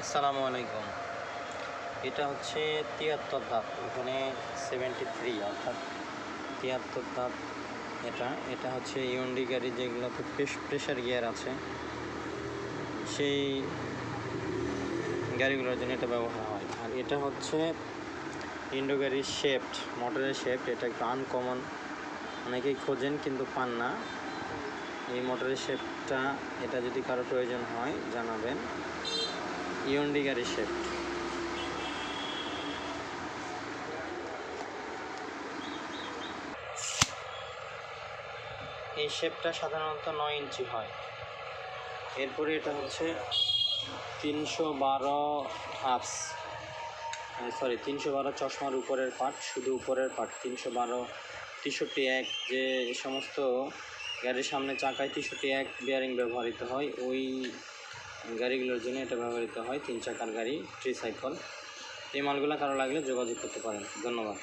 আসসালামু আলাইকুম। এটা হচ্ছে ৭৩ ধাপ, এখানে 73 অর্থাৎ ৭৩ ধাপ। এটা হচ্ছে ইউন্ডি গাড়ি যেগুলোতে প্রেশার গিয়ার আছে, সেই গাড়িগুলোর জন্য এটা ব্যবহার হয়। আর এটা হচ্ছে ইন্ডো গাড়ির শেফট, মোটরের শেফট। এটা একটু আনকমন, অনেকেই খোঁজেন কিন্তু পান না। এই মোটরের শেফটটা, এটা যদি কারো প্রয়োজন হয় জানাবেন। ইউন্ডি গাড়ির শেফট। এই শেপটা সাধারণত 9 ইঞ্চি হয়। এরপরে এটা হচ্ছে 312 আপস, 312 চশমার উপরের পার্ট, শুধু উপরের পার্ট। 312 63 যে সমস্ত গাড়ির সামনে চাকায় 63 বিয়ারিং ব্যবহৃত হয়, ওই গাড়িগুলোর জন্য এটা ব্যবহৃত হয়। 3 চাকার গাড়ি, ট্রিসাইকেল। এই মালগুলো কারো লাগলে যোগাযোগ করতে পারেন। ধন্যবাদ।